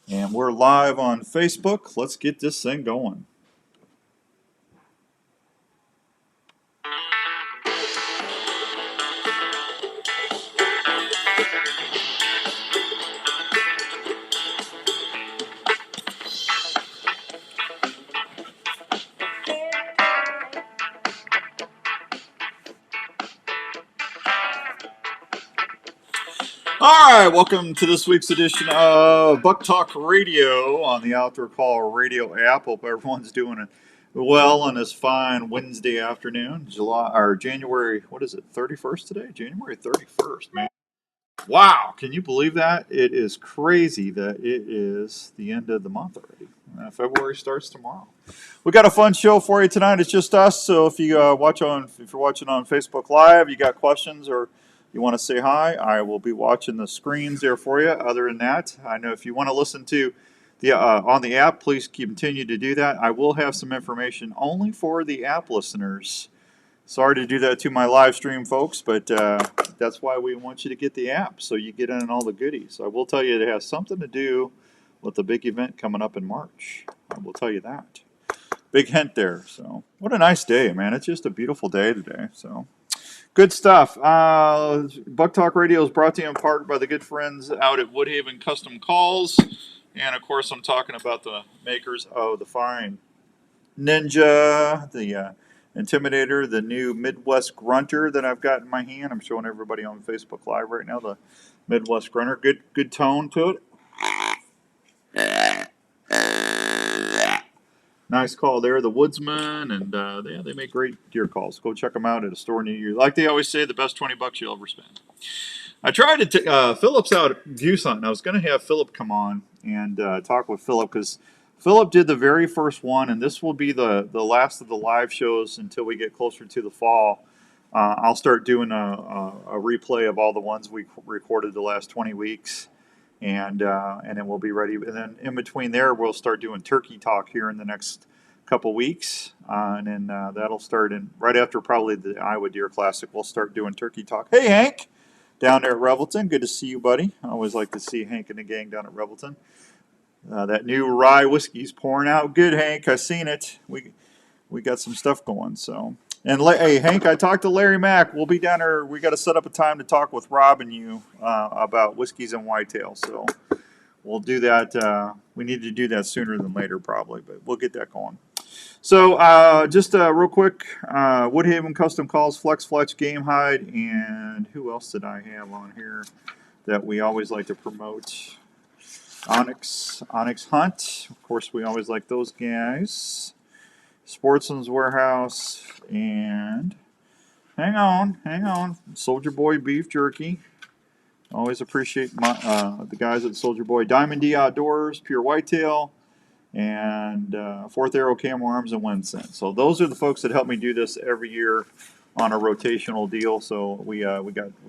And we're live on Facebook. Let's get this thing going. All right, welcome to this week's edition of Buck Talk Radio on the Outdoor Call Radio app. Hope everyone's doing it well on this fine Wednesday afternoon, July or January. What is it? 31st today? January 31st, man. Wow, can you believe that? It is crazy that it is the end of the month already. February starts tomorrow. We got a fun show for you tonight. It's just us. So if you if you're watching on Facebook Live, you got questions or you want to say hi, I will be watching the screens there for you. Other than that, I know if you want to listen to the on the app, please continue to do that. I will have some information only for the app listeners. Sorry to do that to my live stream, folks, but that's why we want you to get the app so you get in all the goodies. I will tell you it has something to do with the big event coming up in March. I will tell you that. Big hint there. So, what a nice day, man. It's just a beautiful day today. So, good stuff. Buck Talk Radio is brought to you in part by the good friends out at Woodhaven Custom Calls. And, of course, I'm talking about the makers of the fine Ninja, the Intimidator, the new Midwest Grunter that I've got in my hand. I'm showing everybody on Facebook Live right now the Midwest Grunter. Good tone to it. Nice call there, the Woodsman, and they make great deer calls. Go check them out at a store near you. Like they always say, the best $20 you'll ever spend. I tried to take Philip's out at View Hunting. I was going to have Philip come on and talk with Philip because Philip did the very first one, and this will be the last of the live shows until we get closer to the fall. I'll start doing a replay of all the ones we recorded the last 20 weeks. And then we'll be ready. And then in between there, we'll start doing turkey talk here in the next couple weeks, and then that'll start in right after probably the Iowa Deer Classic. We'll start doing turkey talk. Hey, Hank, down there at Revelton, good to see you, buddy. I always like to see Hank and the gang down at Revelton. That new rye whiskey's pouring out good, Hank. I seen it. We got some stuff going. So. And hey, Hank, I talked to Larry Mack. We'll be down there. We got to set up a time to talk with Rob and you about whiskeys and whitetail. So we'll do that. We need to do that sooner than later, probably, but we'll get that going. So just real quick, Woodhaven Custom Calls, Flex Fletch, Game Hide, and who else did I have on here that we always like to promote? Onyx Hunt. Of course, we always like those guys. Sportsman's Warehouse, and hang on, Soldier Boy Beef Jerky. Always appreciate the guys at Soldier Boy. Diamond D Outdoors, Pure Whitetail, and Fourth Arrow Camo Arms and Wind Scent. So those are the folks that help me do this every year on a rotational deal. So we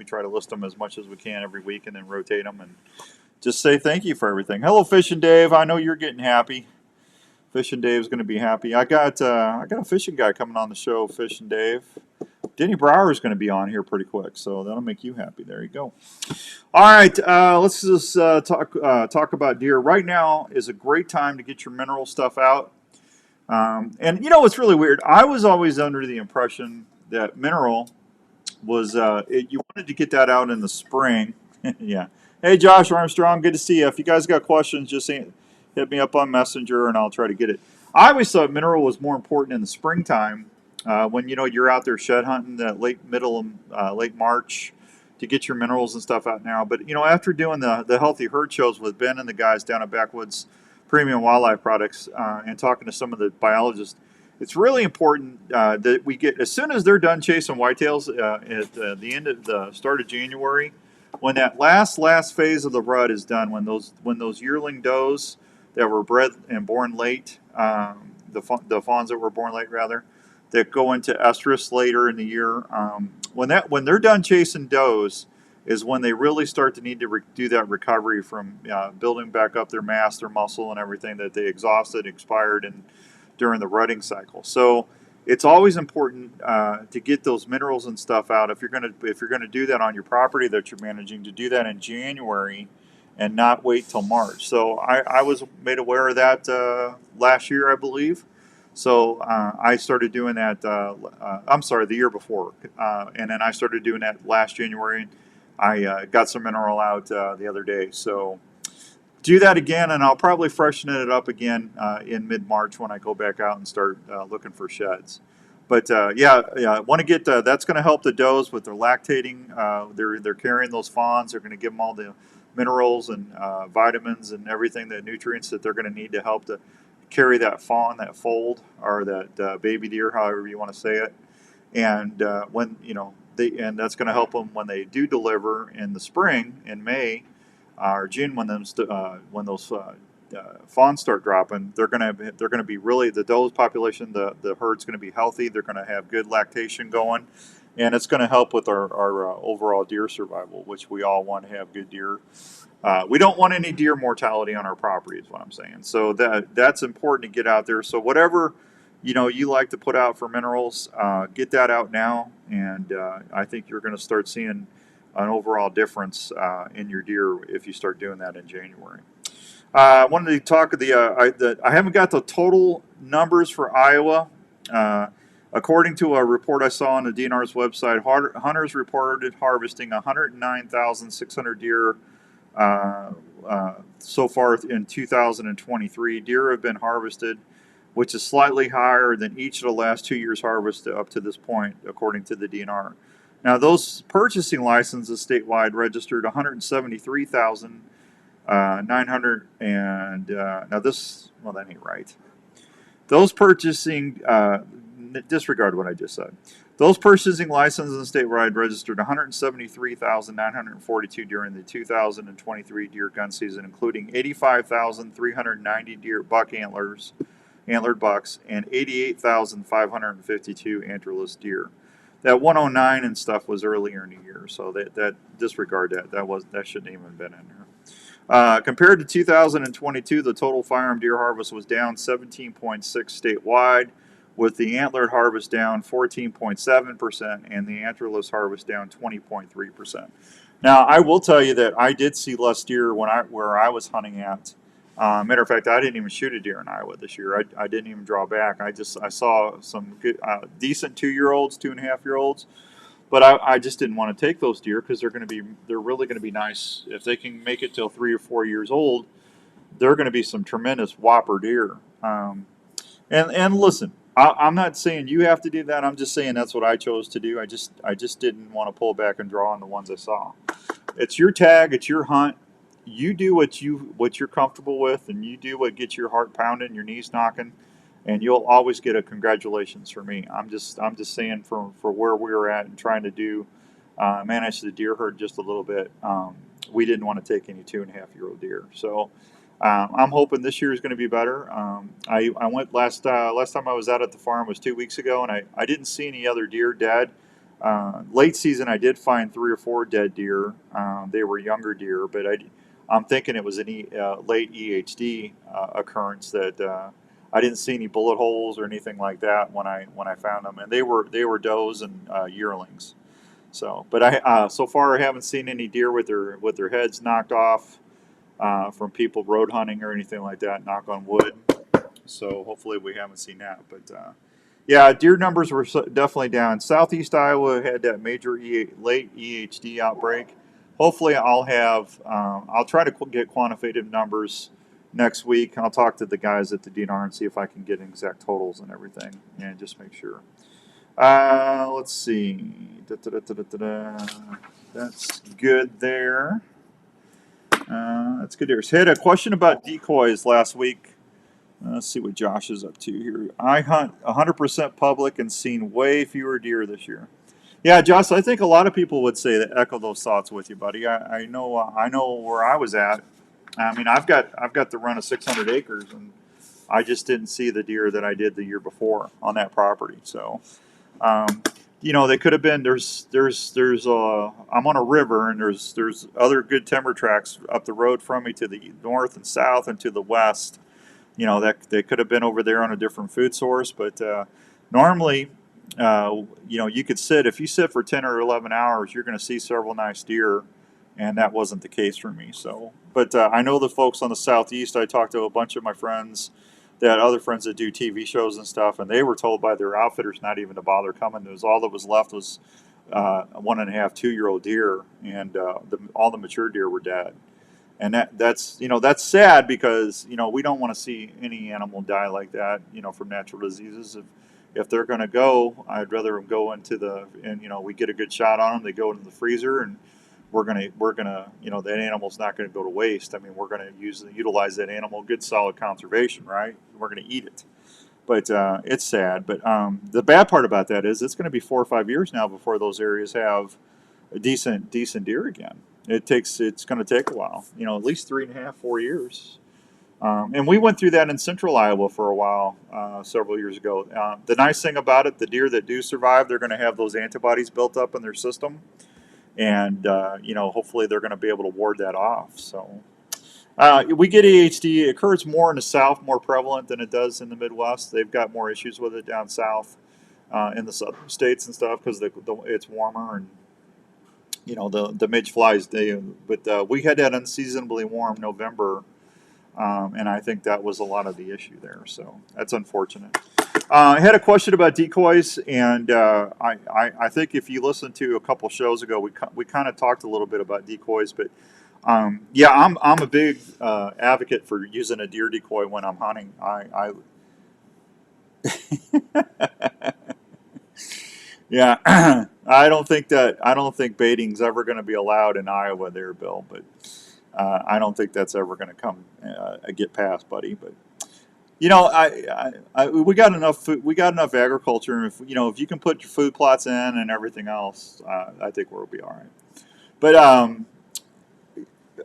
try to list them as much as we can every week and then rotate them and just say thank you for everything. Hello, Fishing Dave. I know you're getting happy. Fishing Dave's going to be happy. I got a fishing guy coming on the show, Fishing Dave. Denny Brower is going to be on here pretty quick, so that'll make you happy. There you go. All right, let's just talk about deer. Right now is a great time to get your mineral stuff out. And you know what's really weird? I was always under the impression that mineral was you wanted to get that out in the spring. Yeah. Hey, Josh Armstrong, good to see you. If you guys got questions, just hit me up on Messenger, and I'll try to get it. I always thought mineral was more important in the springtime when you're out there shed hunting that late March to get your minerals and stuff out now. But after doing the healthy herd shows with Ben and the guys down at Backwoods Premium Wildlife Products and talking to some of the biologists, it's really important that we get, as soon as they're done chasing whitetails at the end of the start of January, when that last phase of the rut is done, when those yearling does that were bred and born late, the fawns that were born late rather, that go into estrus later in the year, when they're done chasing does, is when they really start to need to do that recovery from building back up their mass, their muscle, and everything that they exhausted, expired, and during the rutting cycle. So it's always important to get those minerals and stuff out. If you're gonna do that on your property that you're managing, to do that in January, and not wait till March. So I was made aware of that last year, I believe. So I started doing that. I'm sorry, the year before, and then I started doing that last January. I got some mineral out the other day. So do that again, and I'll probably freshen it up again in mid-March when I go back out and start looking for sheds. But yeah, I want to get that's going to help the does with their lactating. They're carrying those fawns. They're going to give them all the minerals and vitamins and everything, the nutrients that they're going to need to help to carry that fawn, that fold, or that baby deer, however you want to say it. And when and that's going to help them when they do deliver in the spring in May or June when those fawns start dropping. They're gonna be really the doe population. The herd's going to be healthy. They're going to have good lactation going, and it's going to help with our overall deer survival, which we all want to have good deer. We don't want any deer mortality on our property, is what I'm saying. So that's important to get out there. So whatever you like to put out for minerals, get that out now, and I think you're going to start seeing an overall difference in your deer if you start doing that in January. I wanted to talk of I haven't got the total numbers for Iowa. According to a report I saw on the DNR's website, hunters reported harvesting 109,600 deer so far in 2023. Deer have been harvested, which is slightly higher than each of the last 2 years' harvest up to this point, according to the DNR. Now, those purchasing licenses statewide registered 173,900, and now this, well, that ain't right. Those purchasing, disregard what I just said. Those purchasing licenses statewide registered 173,942 during the 2023 deer gun season, including 85,390 deer antlered bucks, and 88,552 antlerless deer. That 109 and stuff was earlier in the year, so that disregard that. That shouldn't even been in there. Compared to 2022, the total firearm deer harvest was down 17.6 statewide, with the antlered harvest down 14.7% and the antlerless harvest down 20.3%. Now, I will tell you that I did see less deer where I was hunting at. Matter of fact, I didn't even shoot a deer in Iowa this year. I didn't even draw back. I saw some good, decent 2-year-olds, 2.5-year-olds, but I just didn't want to take those deer because they're really going to be nice if they can make it till 3 or 4 years old. They're going to be some tremendous whopper deer. And listen, I'm not saying you have to do that. I'm just saying that's what I chose to do. I just didn't want to pull back and draw on the ones I saw. It's your tag. It's your hunt. You do what you're comfortable with, and you do what gets your heart pounding, your knees knocking, and you'll always get a congratulations from me. I'm just saying for where we were at and trying to do manage the deer herd just a little bit. We didn't want to take any 2.5-year-old deer, so I'm hoping this year is going to be better. I went last time I was out at the farm was 2 weeks ago, and I didn't see any other deer dead. Late season, I did find 3 or 4 dead deer. They were younger deer, but I'm thinking it was an late EHD occurrence that I didn't see any bullet holes or anything like that when I found them, and they were does and yearlings. So, but so far I haven't seen any deer with their heads knocked off from people road hunting or anything like that. Knock on wood. So hopefully we haven't seen that, but. Yeah, deer numbers were definitely down. Southeast Iowa had that major late EHD outbreak. Hopefully, I'll try to get quantitative numbers next week. I'll talk to the guys at the DNR and see if I can get exact totals and everything, and just make sure. Let's see. That's good there. That's good there. So I had a question about decoys last week. Let's see what Josh is up to here. I hunt 100% public and seen way fewer deer this year. Yeah, Josh, I think a lot of people would say that, echo those thoughts with you, buddy. I know where I was at. I mean, I've got the run of 600 acres, and I just didn't see the deer that I did the year before on that property. So, they could have been. There's I'm on a river, and there's other good timber tracks up the road from me to the north and south and to the west. That they could have been over there on a different food source, but normally, you could if you sit for 10 or 11 hours, you're going to see several nice deer and that wasn't the case for me. So, but I know the folks on the southeast. I talked to a bunch of my friends, that other friends that do TV shows and stuff, and they were told by their outfitters not even to bother coming. There was all that was left was 1.5, 2 year old deer, and all the mature deer were dead. And that's that's sad because we don't want to see any animal die like that from natural diseases. If they're going to go, I'd rather them go into and we get a good shot on them. They go into the freezer, and we're gonna that animal's not going to go to waste. I mean, we're going to utilize that animal, good solid conservation, right? We're going to eat it. But it's sad. But the bad part about that is it's going to be 4 or 5 years now before those areas have a decent deer again. It's going to take a while, at least 3.5, 4 years. And we went through that in central Iowa for a while several years ago. The nice thing about it, the deer that do survive, they're going to have those antibodies built up in their system, and hopefully they're going to be able to ward that off. So we get AHD. It occurs more in the South, more prevalent than it does in the Midwest. They've got more issues with it down south in the southern states and stuff because it's warmer and the midge flies. But we had that unseasonably warm November, and I think that was a lot of the issue there. So that's unfortunate. I had a question about decoys, and I think if you listened to a couple shows ago, we kind of talked a little bit about decoys, but yeah, I'm a big advocate for using a deer decoy when I'm hunting. Yeah, I don't think baiting's ever going to be allowed in Iowa there, Bill. But I don't think that's ever going to come get passed, buddy. But we got enough food, we got enough agriculture. And if you can put your food plots in and everything else, I think we'll be all right. But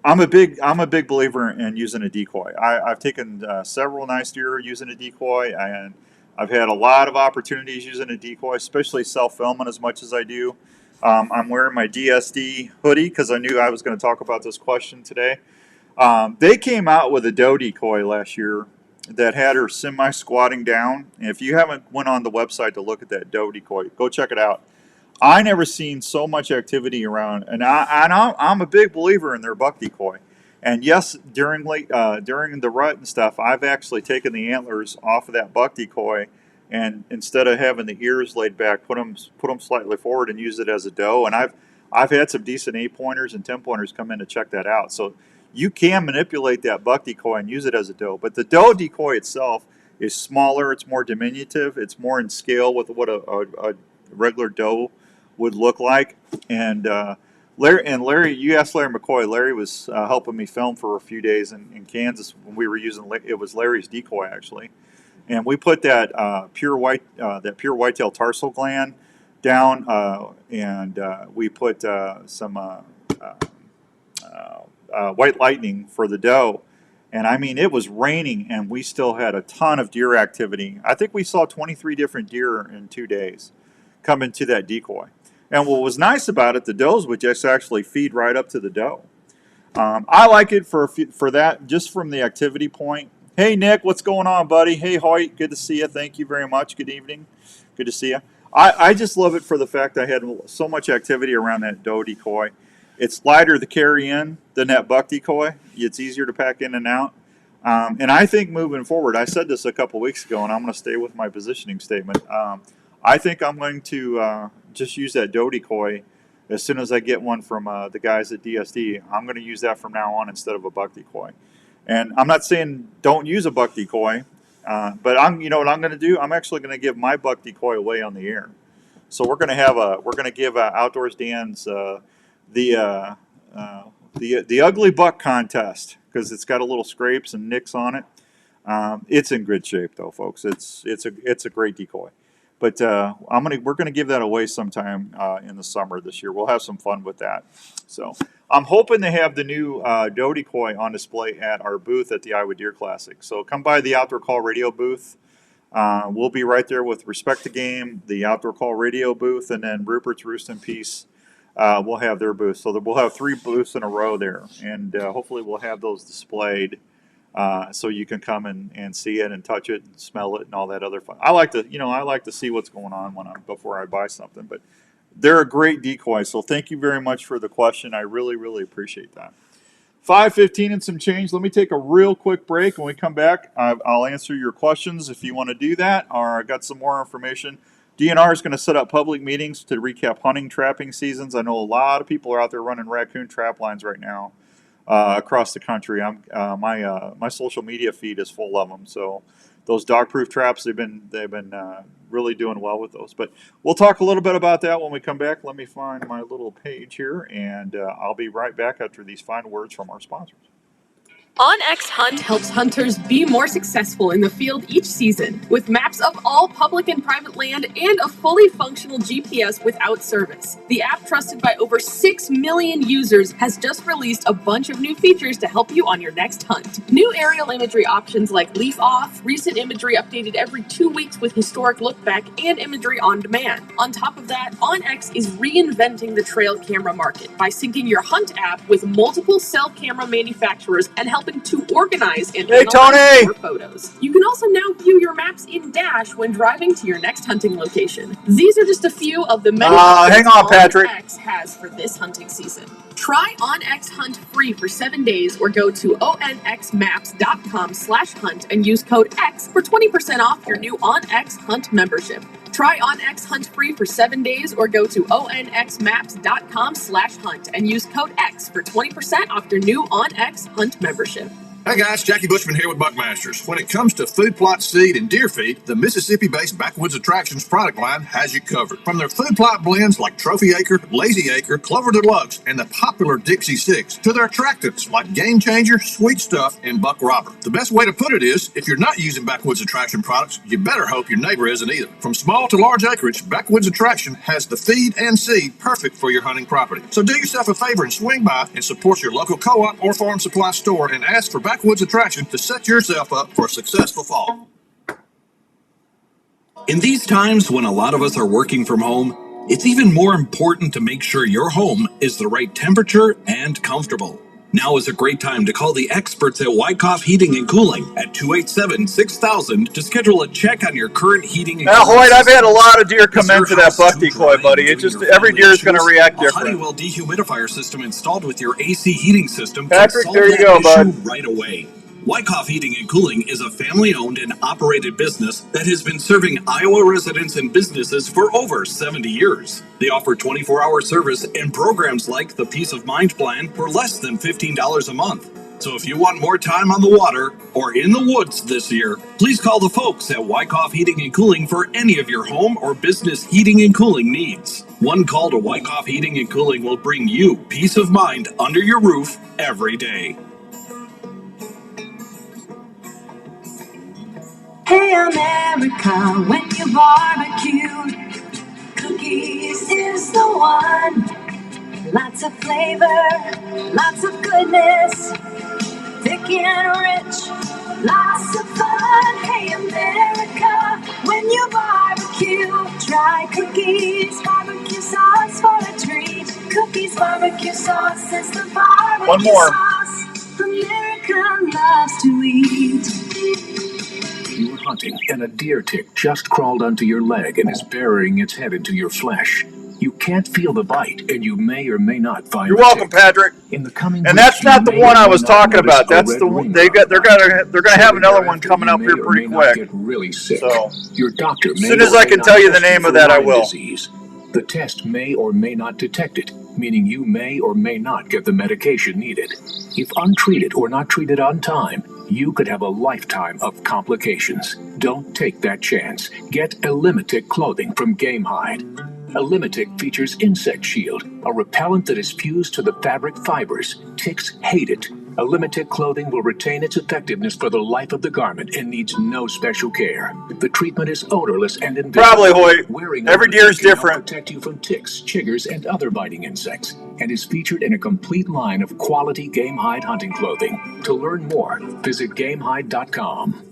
I'm a big believer in using a decoy. I've taken several nice deer using a decoy, and I've had a lot of opportunities using a decoy, especially self-filming as much as I do. I'm wearing my DSD hoodie because I knew I was going to talk about this question today. They came out with a doe decoy last year that had her semi-squatting down. And if you haven't went on the website to look at that doe decoy, go check it out. I never seen so much activity around, and I'm a big believer in their buck decoy. And yes, during the rut and stuff, I've actually taken the antlers off of that buck decoy, and instead of having the ears laid back, put them slightly forward and use it as a doe. And I've had some decent 8-pointers and 10-pointers come in to check that out. So you can manipulate that buck decoy and use it as a doe. But the doe decoy itself is smaller, it's more diminutive, it's more in scale with what a regular doe would look like. And Larry, you asked Larry McCoy. Larry was helping me film for a few days in Kansas when we were using it was Larry's decoy actually, and we put that pure whitetail tarsal gland down, and we put some white lightning for the doe. And I mean, it was raining, and we still had a ton of deer activity. I think we saw 23 different deer in 2 days come into that decoy. And what was nice about it, the does would just actually feed right up to the doe. I like it for that, just from the activity point. Hey, Nick, what's going on, buddy? Hey, Hoyt, good to see you. Thank you very much. Good evening. Good to see you. I just love it for the fact I had so much activity around that doe decoy. It's lighter to carry in than that buck decoy. It's easier to pack in and out. And I think moving forward, I said this a couple weeks ago, and I'm going to stay with my positioning statement. I think I'm going to just use that doe decoy as soon as I get one from the guys at DSD. I'm going to use that from now on instead of a buck decoy. And I'm not saying don't use a buck decoy, but you know what I'm going to do? I'm actually going to give my buck decoy away on the air. So we're going to give Outdoors Dan's the ugly buck contest, because it's got a little scrapes and nicks on it. It's in good shape though, folks. It's a great decoy. But we're gonna give that away sometime in the summer this year. We'll have some fun with that. So I'm hoping to have the new doe decoy on display at our booth at the Iowa Deer Classic. So come by the Outdoor Call Radio booth. We'll be right there with Respect the Game, the Outdoor Call Radio booth, and then Rupert's Roost and Peace. We'll have their booth. So we'll have 3 booths in a row there, and hopefully we'll have those displayed. So you can come and see it and touch it and smell it and all that other fun. I like to see what's going on before I buy something. But they're a great decoy. So thank you very much for the question. I really, really appreciate that. 5:15 and some change. Let me take a real quick break. When we come back, I'll answer your questions if you want to do that, or I got some more information. DNR is going to set up public meetings to recap hunting trapping seasons. I know a lot of people are out there running raccoon trap lines right now across the country. My social media feed is full of them. So those dog-proof traps, they've been really doing well with those. But we'll talk a little bit about that when we come back. Let me find my little page here, and I'll be right back after these fine words from our sponsors. OnX Hunt helps hunters be more successful in the field each season, with maps of all public and private land and a fully functional GPS without service. The app, trusted by over 6 million users, has just released a bunch of new features to help you on your next hunt. New aerial imagery options like leaf off, recent imagery updated every 2 weeks with historic look back, and imagery on demand. On top of that, OnX is reinventing the trail camera market by syncing your hunt app with multiple cell camera manufacturers and helping to organize and analyze your photos. You can also now view your maps in Dash when driving to your next hunting location. These are just a few of the many hang on, Patrick. OnX has for this hunting season. Try OnX Hunt free for 7 days or go to onxmaps.com/hunt and use code X for 20% off your new OnX Hunt membership. Try OnX Hunt free for 7 days or go to onxmaps.com/hunt and use code X for 20% off your new OnX Hunt membership. Hey guys, Jackie Bushman here with Buckmasters. When it comes to food plot seed and deer feed, the Mississippi-based Backwoods Attractions product line has you covered. From their food plot blends like Trophy Acre, Lazy Acre, Clover Deluxe, and the popular Dixie 6, to their attractants like Game Changer, Sweet Stuff, and Buck Robber. The best way to put it is, if you're not using Backwoods Attraction products, you better hope your neighbor isn't either. From small to large acreage, Backwoods Attraction has the feed and seed perfect for your hunting property. So do yourself a favor and swing by and support your local co-op or farm supply store and ask for Backwoods Attraction to set yourself up for a successful fall. In these times when a lot of us are working from home, it's even more important to make sure your home is the right temperature and comfortable. Now is a great time to call the experts at Wyckoff Heating and Cooling at 287-6000 to schedule a check on your current heating and cooling. Now, Hoyt, I've had a lot of deer come into that buck decoy, buddy. It's just every deer is going to react different. A Honeywell dehumidifier system installed with your AC heating system Patrick, can solve there you that go, issue bud. right away. Wyckoff Heating and Cooling is a family-owned and operated business that has been serving Iowa residents and businesses for over 70 years. They offer 24-hour service and programs like the Peace of Mind Plan for less than $15 a month. So if you want more time on the water or in the woods this year, please call the folks at Wyckoff Heating and Cooling for any of your home or business heating and cooling needs. One call to Wyckoff Heating and Cooling will bring you peace of mind under your roof every day. Hey America, when you barbecue, cookies is the one. Lots of flavor, lots of goodness, thick and rich, lots of fun. Hey America, when you barbecue, try Cookies barbecue sauce for a treat. Cookies barbecue sauce is the barbecue sauce America loves to eat. You were hunting, and a deer tick just crawled onto your leg and is burying its head into your flesh. You can't feel the bite, and you may or may not find. You're welcome, Patrick. In the coming and weeks, that's not the one I was talking about. That's the one they're gonna have another one coming up here pretty quick. Get really sick. So your doctor as soon as I can tell you the name of that, I will. Disease. The test may or may not detect it, meaning you may or may not get the medication needed. If untreated or not treated on time, you could have a lifetime of complications. Don't take that chance. Get Elimitic clothing from Gamehide. Elimitic features Insect Shield, a repellent that is fused to the fabric fibers. Ticks hate it. Elimitic clothing will retain its effectiveness for the life of the garment and needs no special care. The treatment is odorless and invisible. Probably, Hoyt. Wearing every deer is different. Protect you from ticks, chiggers, and other biting insects, and is featured in a complete line of quality Gamehide hunting clothing. To learn more, visit Gamehide.com.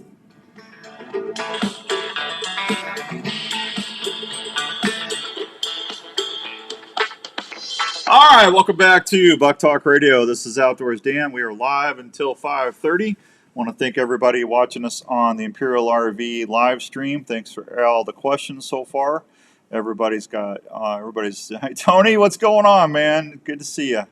All right, welcome back to Buck Talk Radio. This is Outdoors Dan. We are live until 5:30. Want to thank everybody watching us on the Imperial RV live stream. Thanks for all the questions so far. everybody's Tony, what's going on, man? Good to see you.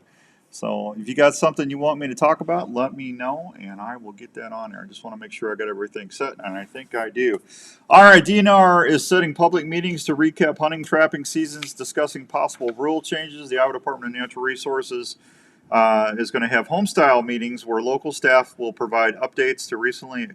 So if you got something you want me to talk about, let me know, and I will get that on there. I just want to make sure I got everything set, and I think I do. All right, DNR is setting public meetings to recap hunting, trapping seasons, discussing possible rule changes. The Iowa Department of Natural Resources is going to have homestyle meetings where local staff will provide updates to recently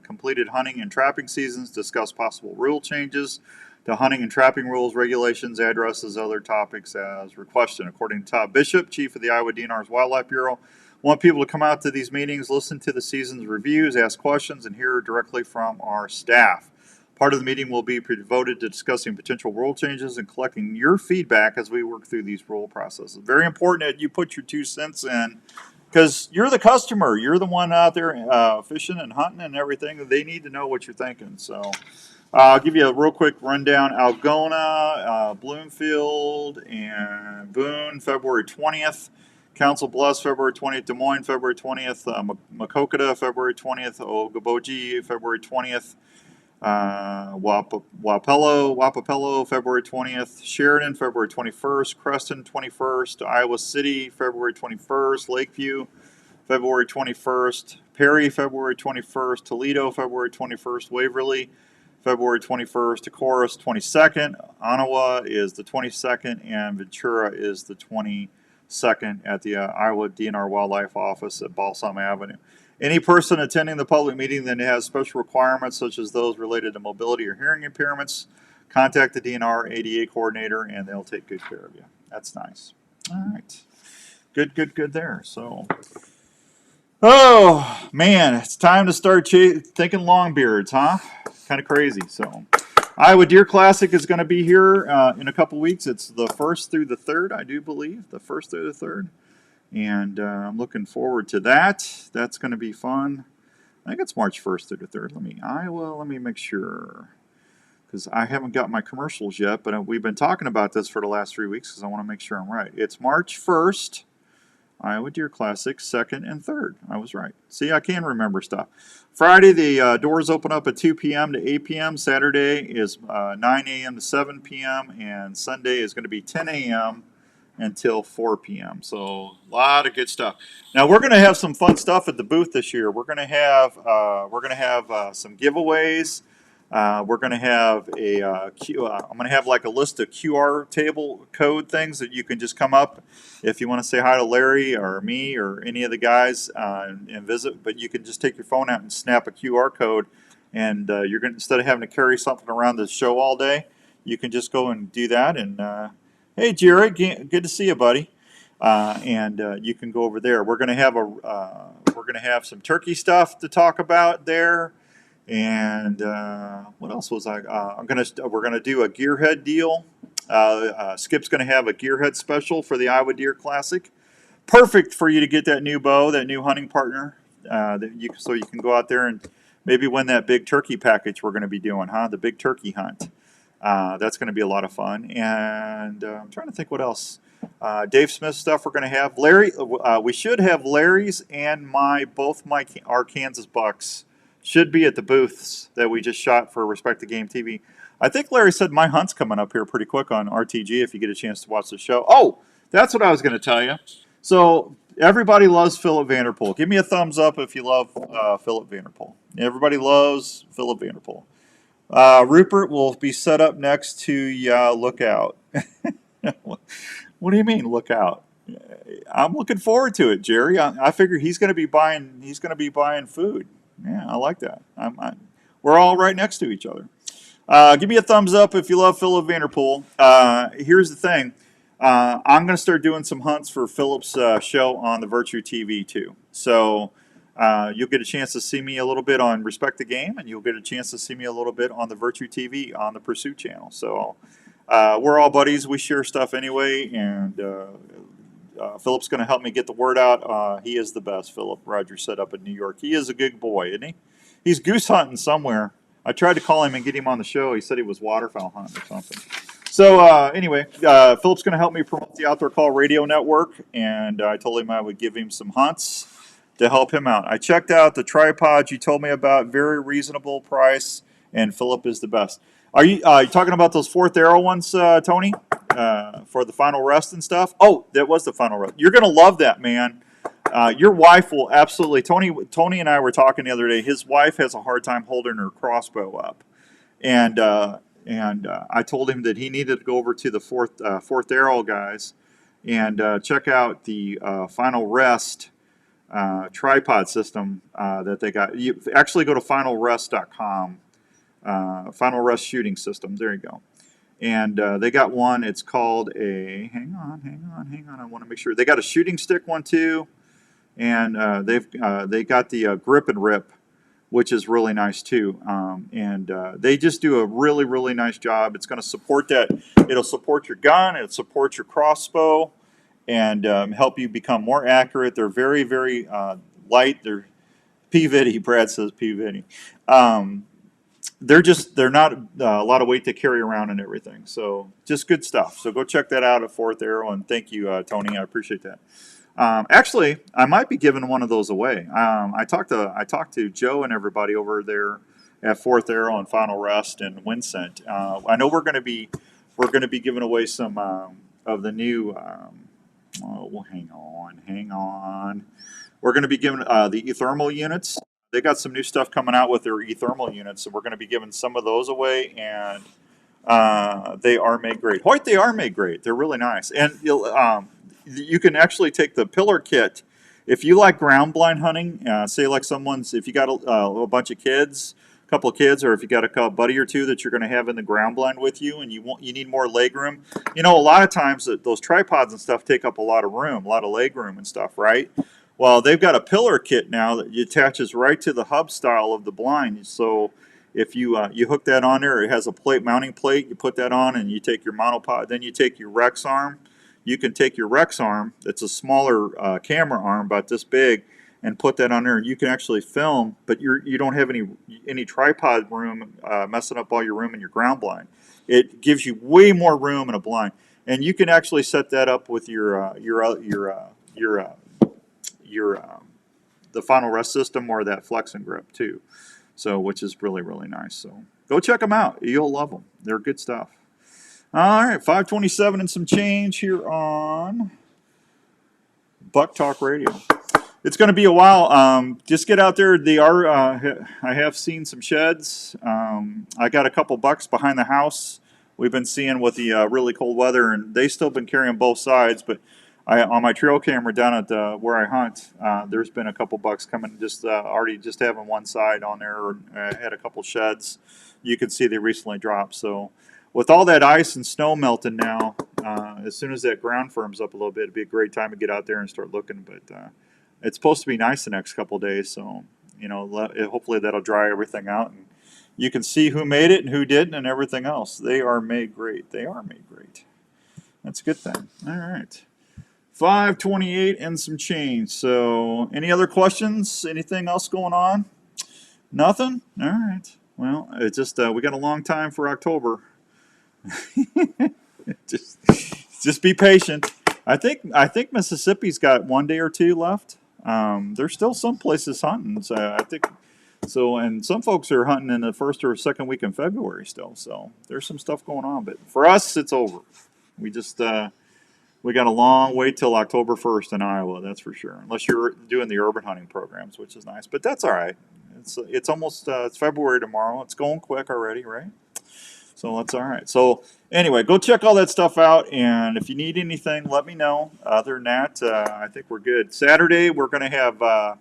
completed hunting and trapping seasons, discuss possible rule changes to hunting and trapping rules, regulations, addresses, other topics as requested. According to Todd Bishop, chief of the Iowa DNR's Wildlife Bureau, want people to come out to these meetings, listen to the season's reviews, ask questions, and hear directly from our staff. Part of the meeting will be devoted to discussing potential rule changes and collecting your feedback as we work through these rule processes. Very important that you put your 2 cents in, because you're the customer. You're the one out there fishing and hunting and everything. They need to know what you're thinking. So I'll give you a real quick rundown. Algona, Bloomfield, and Boone, February 20th. Council Bluffs, February 20th. Des Moines, February 20th. Makokata, February 20th. Ogoboji, February 20th. Wapello, February 20th. Sheridan, February 21st. Creston, 21st. Iowa City, February 21st. Lakeview, February 21st. Perry, February 21st. Toledo, February 21st. Waverly, February 21st. Decorus, 22nd. Ottawa is the 22nd, and Ventura is the 22nd at the Iowa DNR Wildlife Office at Balsam Avenue. Any person attending the public meeting that has special requirements, such as those related to mobility or hearing impairments, contact the DNR ADA coordinator, and they'll take good care of you. That's nice. All right. Good there. So, oh, man, it's time to start thinking longbeards, huh? Kind of crazy. So, Iowa Deer Classic is going to be here in a couple weeks. It's the 1st through the 3rd, I do believe. The 1st through the 3rd. And I'm looking forward to that. That's going to be fun. I think it's March 1st through the 3rd. Let me make sure, because I haven't got my commercials yet, but we've been talking about this for the last 3 weeks because I want to make sure I'm right. It's March 1st, Iowa Deer Classic, 2nd and 3rd. I was right. See, I can remember stuff. Friday, the doors open up at 2 p.m. to 8 p.m. Saturday is 9 a.m. to 7 p.m. And Sunday is going to be 10 a.m. until 4 p.m. So a lot of good stuff. Now we're going to have some fun stuff at the booth this year. We're going to have some giveaways. We're going to have I'm going to have like a list of QR table code things that you can just come up if you want to say hi to Larry or me or any of the guys and visit. But you can just take your phone out and snap a QR code, and you're going, instead of having to carry something around the show all day, you can just go and do that. And hey, Jared, good to see you, buddy. And you can go over there. We're going to have some turkey stuff to talk about there. And what else was I? We're gonna do a gearhead deal. Skip's gonna have a gearhead special for the Iowa Deer Classic. Perfect for you to get that new bow, that new hunting partner. So you can go out there and maybe win that big turkey package we're gonna be doing, huh? The big turkey hunt. That's gonna be a lot of fun. And I'm trying to think what else. Dave Smith stuff we're gonna have. Larry, we should have Larry's and our Kansas bucks. Should be at the booths that we just shot for Respect the Game TV. I think Larry said my hunt's coming up here pretty quick on RTG if you get a chance to watch the show. Oh, that's what I was going to tell you. So everybody loves Philip Vanderpool. Give me a thumbs up if you love Philip Vanderpool. Everybody loves Philip Vanderpool. Rupert will be set up next to Lookout. What do you mean, Lookout? I'm looking forward to it, Jerry. I figure he's going to be buying food. Yeah, I like that. We're all right next to each other. Give me a thumbs up if you love Philip Vanderpool. Here's the thing. I'm going to start doing some hunts for Philip's show on the Virtue TV too. So you'll get a chance to see me a little bit on Respect the Game, and you'll get a chance to see me a little bit on the Virtue TV on the Pursuit channel. So we're all buddies. We share stuff anyway, and Philip's going to help me get the word out. He is the best, Philip Rogers set up in New York. He is a good boy, isn't he? He's goose hunting somewhere. I tried to call him and get him on the show. He said he was waterfowl hunting or something. So anyway, Philip's going to help me promote the Outdoor Call Radio Network, and I told him I would give him some hunts to help him out. I checked out the tripods you told me about, very reasonable price, and Philip is the best. Are you talking about those Fourth Arrow ones, Tony? For the final rest and stuff? Oh, that was the final rest. You're going to love that, man. Your wife will absolutely. Tony and I were talking the other day. His wife has a hard time holding her crossbow up, and I told him that he needed to go over to the Fourth Arrow guys and check out the Final Rest tripod system that they got. You actually go to finalrest.com. Final Rest shooting system. There you go. And they got one. It's called a. Hang on. I want to make sure they got a shooting stick one too, and they got the grip and rip, which is really nice too. And they just do a really, really nice job. It's going to support that. It'll support your gun. It'll support your crossbow, and help you become more accurate. They're very, very light. They're P-Vitty. Brad says P-Vitty. They're not a lot of weight to carry around and everything. So just good stuff. So go check that out at Fourth Arrow. And thank you, Tony. I appreciate that. Actually, I might be giving one of those away. I talked to Joe and everybody over there at Fourth Arrow and Final Rest and Winsent. I know we're going to be giving away some of the new. Well, hang on. We're going to be giving the e-thermal units. They got some new stuff coming out with their e-thermal units, and we're going to be giving some of those away. And they are made great. Hoyt, they are made great. They're really nice, and you can actually take the pillar kit. If you like ground blind hunting, say like if you got a bunch of kids, a couple of kids, or if you got a buddy or two that you're going to have in the ground blind with you, and you need more leg room. You know, a lot of times those tripods and stuff take up a lot of room, a lot of leg room and stuff, right? Well, they've got a pillar kit now that attaches right to the hub style of the blind. So if you hook that on there, it has a mounting plate. You put that on, and you take your monopod. Then you take your Rex arm. You can take your Rex arm. It's a smaller camera arm, about this big, and put that on there, and you can actually film. But you don't have any tripod room messing up all your room in your ground blind. It gives you way more room in a blind, and you can actually set that up with the Final Rest system or that Flex and Grip too. So, which is really, really nice. So go check them out. You'll love them. They're good stuff. All right, 527 and some change here on Buck Talk Radio. It's going to be a while. Just get out there. I have seen some sheds. I got a couple bucks behind the house. We've been seeing with the really cold weather, and they still been carrying both sides, but on my trail camera down at where I hunt, there's been a couple bucks coming, already just having one side on there. I had a couple sheds. You can see they recently dropped. So with all that ice and snow melting now, as soon as that ground firms up a little bit, it'd be a great time to get out there and start looking. But it's supposed to be nice the next couple of days. So, hopefully that'll dry everything out. And you can see who made it and who didn't and everything else. They are made great. That's a good thing. All right. 528 and some change. So, any other questions? Anything else going on? Nothing? All right. Well, it's just we got a long time for October. just be patient. I think Mississippi's got 1 day or two left. There's still some places hunting. So I think so, and some folks are hunting in the first or second week in February still. So there's some stuff going on. But for us, it's over. We just we got a long wait till October 1st in Iowa, that's for sure. Unless you're doing the urban hunting programs, which is nice. But that's all right. It's almost it's February tomorrow. It's going quick already, right? So that's all right. So anyway, go check all that stuff out. And if you need anything, let me know. Other than that, I think we're good. Saturday, we're going to have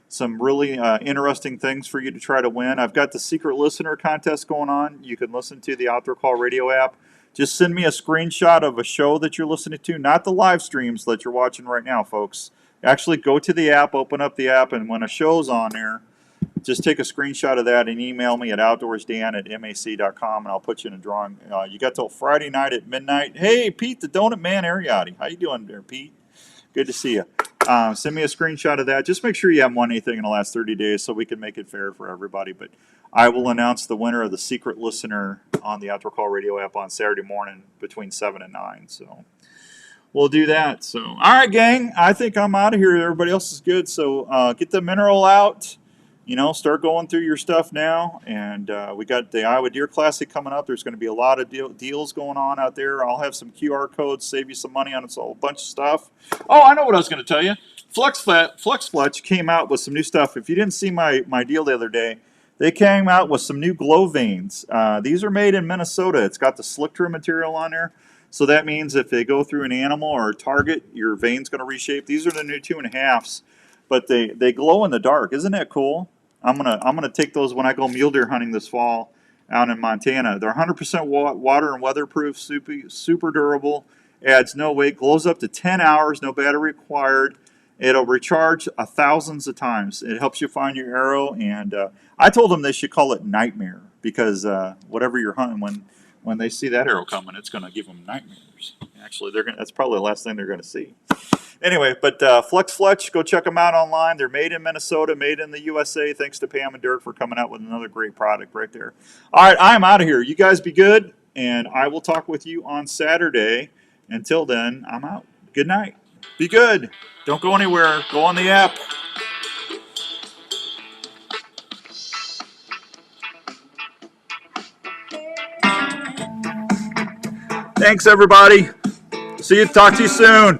some really interesting things for you to try to win. I've got the secret listener contest going on. You can listen to the Outdoor Call Radio app. Just send me a screenshot of a show that you're listening to, not the live streams that you're watching right now, folks. Actually, go to the app, open up the app, and when a show's on there, just take a screenshot of that and email me at outdoorsdan@mac.com, and I'll put you in a drawing. You got till Friday night at midnight. Hey, Pete, the Donut Man Ariotti. How you doing there, Pete? Good to see you. Send me a screenshot of that. Just make sure you haven't won anything in the last 30 days so we can make it fair for everybody. But I will announce the winner of the secret listener on the Outdoor Call Radio app on Saturday morning between 7 and 9. So we'll do that. So, all right, gang. I think I'm out of here. Everybody else is good. So get the mineral out start going through your stuff now. And we got the Iowa Deer Classic coming up. There's going to be a lot of deals going on out there. I'll have some QR codes, save you some money on a whole bunch of stuff. Oh, I know what I was going to tell you. FlexFletch came out with some new stuff. If you didn't see my deal the other day, they came out with some new glow vanes. These are made in Minnesota. It's got the Slictra material on there. So that means if they go through an animal or a target, your vene's going to reshape. These are the new 2.5s, but they glow in the dark. Isn't that cool? I'm gonna take those when I go mule deer hunting this fall out in Montana. They're 100% water and weatherproof, super durable, adds no weight, glows up to 10 hours, no battery required. It'll recharge thousands of times. It helps you find your arrow, and I told them they should call it Nightmare because whatever you're hunting, when they see that arrow coming, it's going to give them nightmares. Actually, that's probably the last thing they're going to see. Anyway, but FlexFletch, go check them out online. They're made in Minnesota, made in the USA. Thanks to Pam and Dirk for coming out with another great product right there. All right, I'm out of here. You guys be good, and I will talk with you on Saturday. Until then, I'm out. Good night. Be good. Don't go anywhere. Go on the app. Thanks, everybody. Talk to you soon.